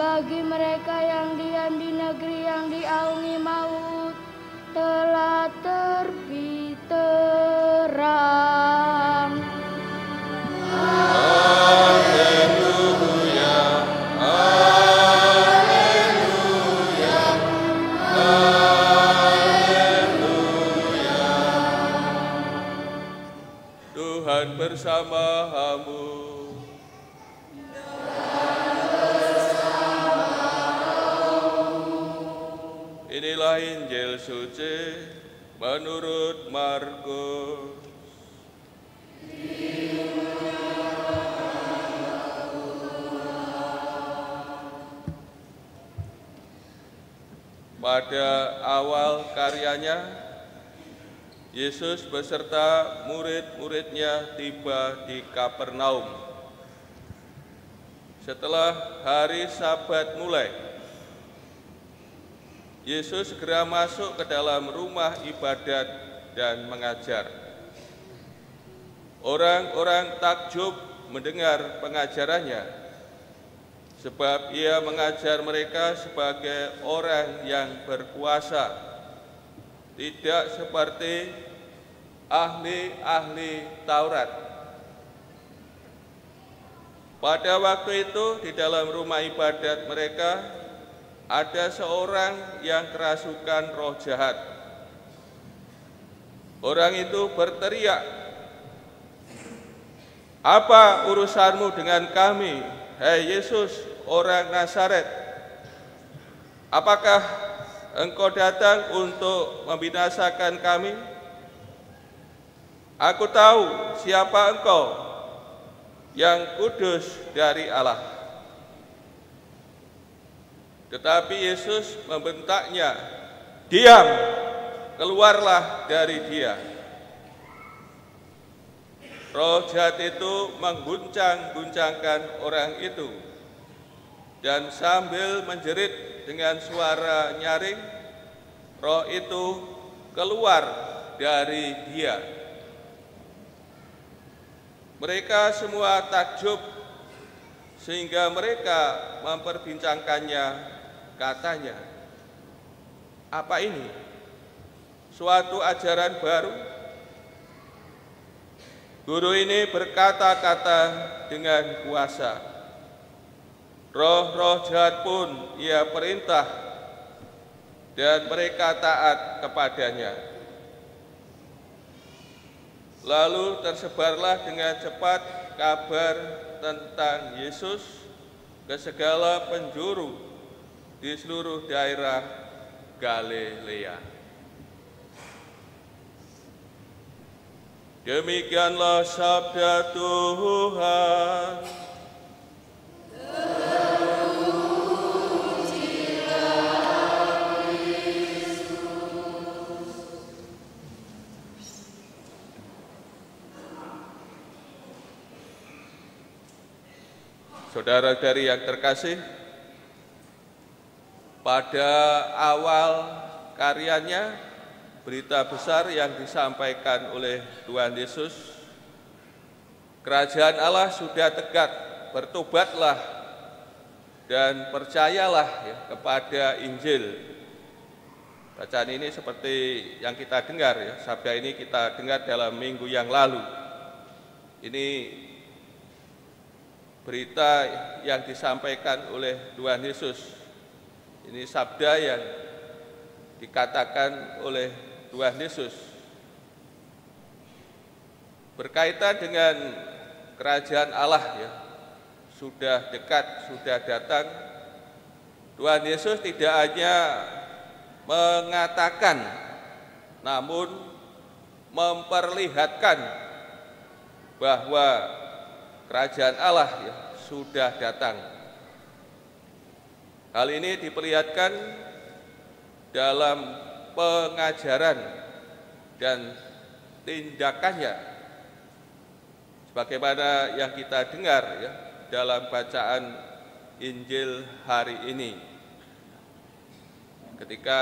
bagi mereka yang diam di negeri yang diaungi maut, telah terbit terang. Haleluya, haleluya, haleluya. Tuhan bersamamu. Inilah Injil suci menurut Markus. Pada awal karyanya, Yesus beserta murid-muridnya tiba di Kapernaum. Setelah hari Sabat mulai, Yesus segera masuk ke dalam rumah ibadat dan mengajar. Orang-orang takjub mendengar pengajarannya, sebab ia mengajar mereka sebagai orang yang berkuasa, tidak seperti ahli-ahli Taurat. Pada waktu itu di dalam rumah ibadat mereka ada seorang yang kerasukan roh jahat. Orang itu berteriak, "Apa urusanmu dengan kami, hai Yesus, orang Nazaret? Apakah engkau datang untuk membinasakan kami? Aku tahu siapa engkau, yang kudus dari Allah." Tetapi Yesus membentaknya, "Diam, keluarlah dari dia." Roh jahat itu mengguncang-guncangkan orang itu, dan sambil menjerit dengan suara nyaring, roh itu keluar dari dia. Mereka semua takjub, sehingga mereka memperbincangkannya. Katanya, "Apa ini? Suatu ajaran baru? Guru ini berkata-kata dengan kuasa. Roh-roh jahat pun ia perintah, dan mereka taat kepadanya." Lalu tersebarlah dengan cepat kabar tentang Yesus ke segala penjuru di seluruh daerah Galilea. Demikianlah sabda Tuhan. Saudara-saudari yang terkasih, pada awal karyanya, berita besar yang disampaikan oleh Tuhan Yesus, kerajaan Allah sudah dekat, bertobatlah dan percayalah kepada Injil. Bacaan ini seperti yang kita dengar, sabda ini kita dengar dalam minggu yang lalu. Ini berita yang disampaikan oleh Tuhan Yesus. Ini sabda yang dikatakan oleh Tuhan Yesus berkaitan dengan kerajaan Allah, sudah dekat, sudah datang. Tuhan Yesus tidak hanya mengatakan, namun memperlihatkan bahwa kerajaan Allah sudah datang. Hal ini diperlihatkan dalam pengajaran dan tindakannya, sebagaimana yang kita dengar dalam bacaan Injil hari ini. Ketika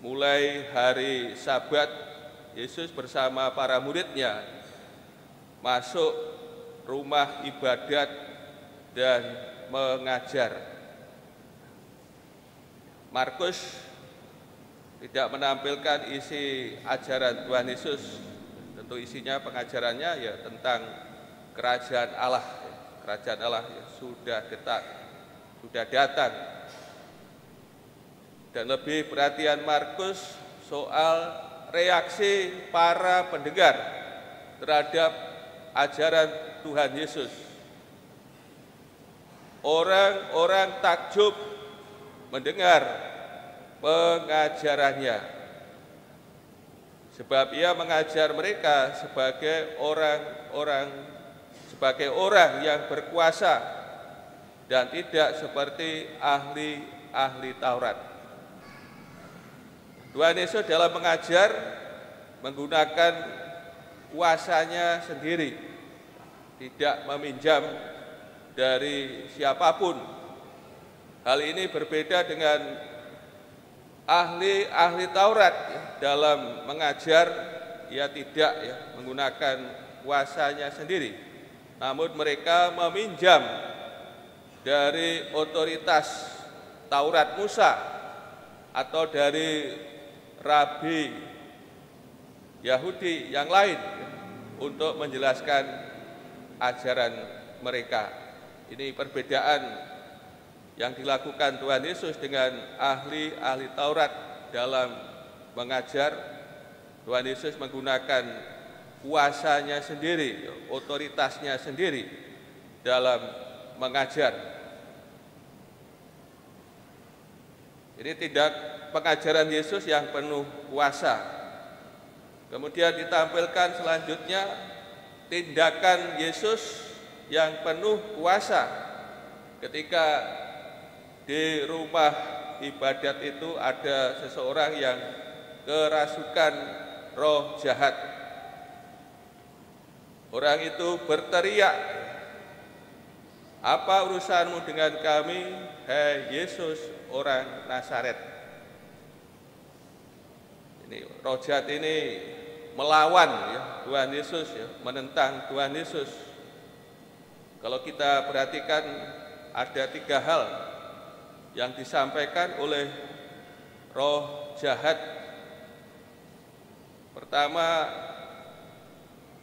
mulai hari Sabat, Yesus bersama para muridnya masuk rumah ibadat dan mengajar. Markus tidak menampilkan isi ajaran Tuhan Yesus. Tentu isinya pengajarannya ya tentang kerajaan Allah. Kerajaan Allah ya, sudah datang. Dan lebih perhatian Markus soal reaksi para pendengar terhadap ajaran Tuhan Yesus. Orang-orang takjub mendengar pengajarannya, sebab ia mengajar mereka sebagai orang yang berkuasa dan tidak seperti ahli Taurat. Tuhan Yesus dalam mengajar menggunakan kuasanya sendiri, tidak meminjam dari siapapun. Hal ini berbeda dengan ahli Taurat dalam mengajar, ia tidak menggunakan kuasanya sendiri, namun mereka meminjam dari otoritas Taurat Musa atau dari rabi Yahudi yang lain untuk menjelaskan ajaran mereka. Ini perbedaan yang dilakukan Tuhan Yesus dengan ahli Taurat dalam mengajar. Tuhan Yesus menggunakan kuasanya sendiri, otoritasnya sendiri dalam mengajar. Ini tidak pengajaran Yesus yang penuh kuasa. Kemudian ditampilkan selanjutnya tindakan Yesus yang penuh kuasa ketika di rumah ibadat itu ada seseorang yang kerasukan roh jahat. Orang itu berteriak, "Apa urusanmu dengan kami, hai Yesus, orang Nazaret?" Ini roh jahat ini melawan Tuhan Yesus, menentang Tuhan Yesus. Kalau kita perhatikan ada 3 hal yang disampaikan oleh roh jahat. Pertama,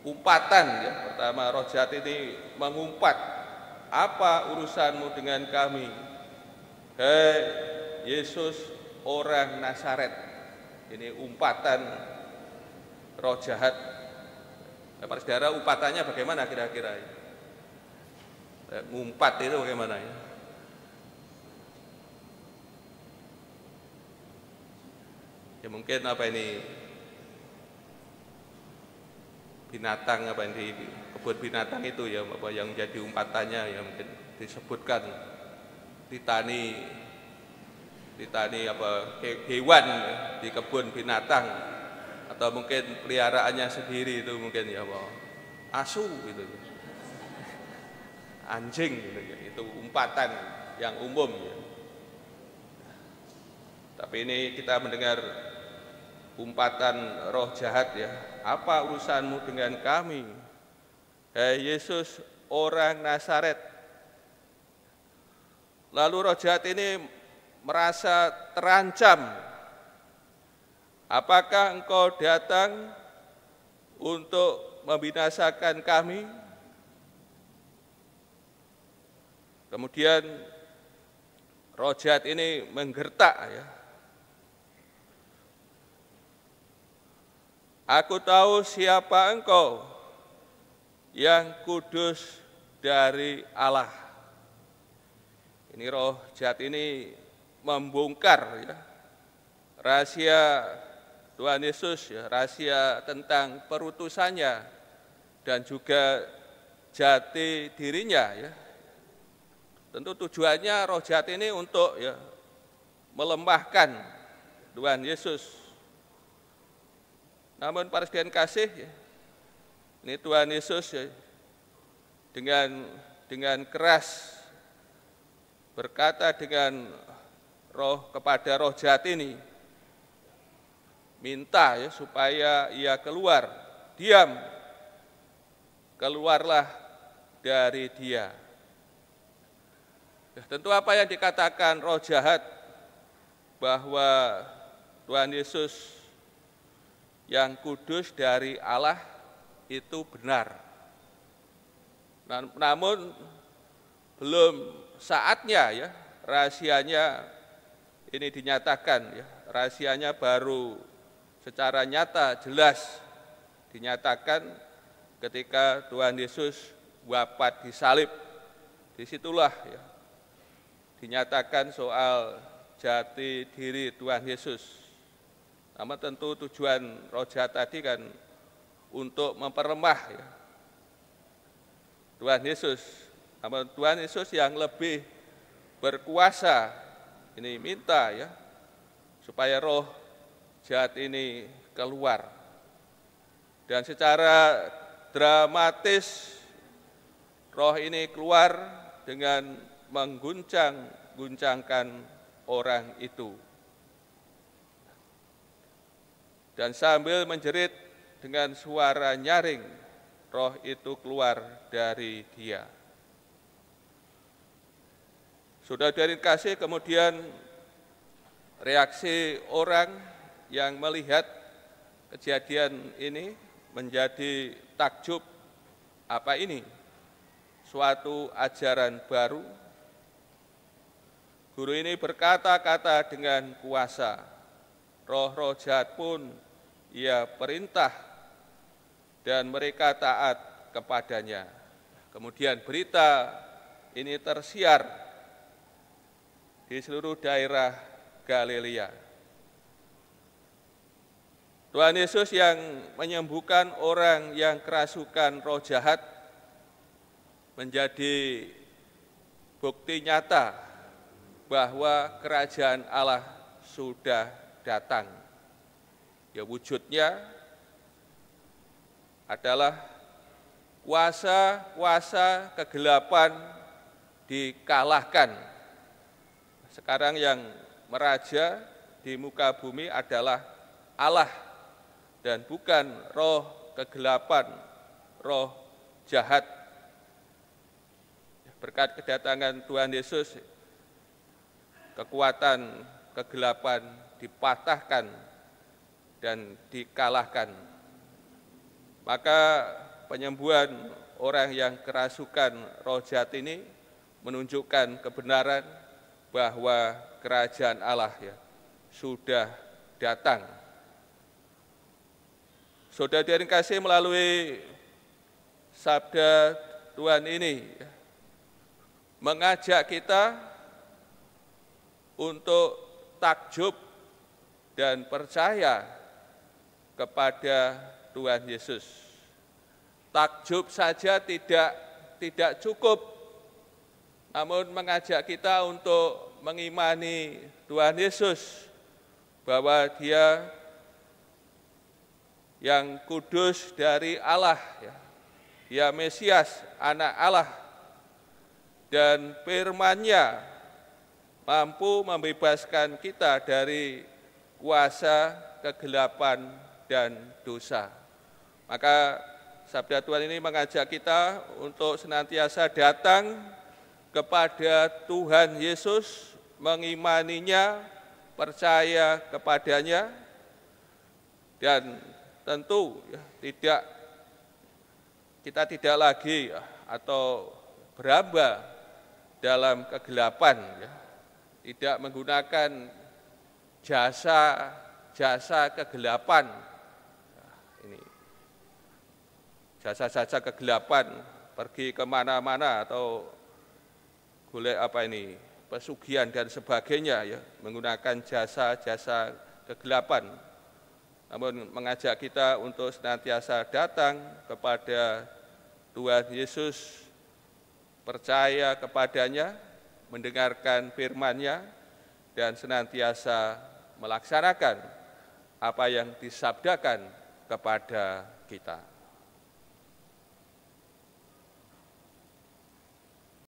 umpatan Pertama, roh jahat ini mengumpat, "Apa urusanmu dengan kami, hai Yesus orang Nazaret?" Ini umpatan roh jahat. Para saudara, umpatannya bagaimana kira-kira? Ngumpat itu bagaimana ya? Ya mungkin apa ini binatang apa yang di kebun binatang itu ya, apa yang jadi umpatannya ya, mungkin disebutkan ditani apa hewan di kebun binatang, atau mungkin peliharaannya sendiri itu mungkin ya apa asu gitu, anjing gitu ya, itu umpatan yang umum ya. Tapi ini kita mendengar umpatan roh jahat ya. "Apa urusanmu dengan kami, hai Yesus orang Nazaret?" Lalu roh jahat ini merasa terancam. "Apakah engkau datang untuk membinasakan kami?" Kemudian roh jahat ini menggertak ya. "Aku tahu siapa engkau, yang kudus dari Allah." Ini roh jahat ini membongkar ya rahasia Tuhan Yesus ya, rahasia tentang perutusannya dan juga jati dirinya ya. Tentu tujuannya roh jahat ini untuk ya melemahkan Tuhan Yesus. Namun para sekalian kasih, ini Tuhan Yesus ya, dengan keras berkata kepada roh jahat ini, minta ya supaya ia keluar, diam, keluarlah dari dia. Ya, tentu apa yang dikatakan roh jahat bahwa Tuhan Yesus yang kudus dari Allah itu benar. Namun belum saatnya ya rahasianya ini dinyatakan ya. Rahasianya baru secara nyata jelas dinyatakan ketika Tuhan Yesus wafat di salib. Disitulah ya dinyatakan soal jati diri Tuhan Yesus. Namun tentu tujuan roh jahat tadi kan untuk memperlemah ya, Tuhan Yesus. Namun Tuhan Yesus yang lebih berkuasa ini minta ya supaya roh jahat ini keluar. Dan secara dramatis roh ini keluar dengan mengguncang-guncangkan orang itu. Dan sambil menjerit dengan suara nyaring, roh itu keluar dari dia. Saudara-saudari kasih, kemudian reaksi orang yang melihat kejadian ini menjadi takjub. Apa ini? Suatu ajaran baru. Guru ini berkata-kata dengan kuasa. Roh-roh jahat pun ia perintah dan mereka taat kepadanya. Kemudian berita ini tersiar di seluruh daerah Galilea. Tuhan Yesus yang menyembuhkan orang yang kerasukan roh jahat menjadi bukti nyata bahwa kerajaan Allah sudah datang. Ya, wujudnya adalah kuasa-kuasa kegelapan dikalahkan. Sekarang yang meraja di muka bumi adalah Allah dan bukan roh kegelapan, roh jahat. Berkat kedatangan Tuhan Yesus, kekuatan kegelapan dipatahkan dan dikalahkan. Maka penyembuhan orang yang kerasukan roh jahat ini menunjukkan kebenaran bahwa kerajaan Allah ya sudah datang. Saudara yang kasih, melalui sabda Tuhan ini ya, mengajak kita untuk takjub dan percaya kepada Tuhan Yesus. Takjub saja tidak cukup, namun mengajak kita untuk mengimani Tuhan Yesus bahwa Dia yang kudus dari Allah, ya, Dia Mesias, Anak Allah, dan firman-Nya mampu membebaskan kita dari kuasa kegelapan dan dosa. Maka sabda Tuhan ini mengajak kita untuk senantiasa datang kepada Tuhan Yesus, mengimaninya, percaya kepadanya, dan tentu ya, kita tidak lagi ya, atau beraba dalam kegelapan, ya, tidak menggunakan jasa kegelapan. Nah, ini jasa kegelapan, pergi kemana-mana atau golek pesugihan dan sebagainya, ya, menggunakan jasa kegelapan. Namun mengajak kita untuk senantiasa datang kepada Tuhan Yesus, percaya kepadanya, mendengarkan firman-Nya, dan senantiasa melaksanakan apa yang disabdakan kepada kita.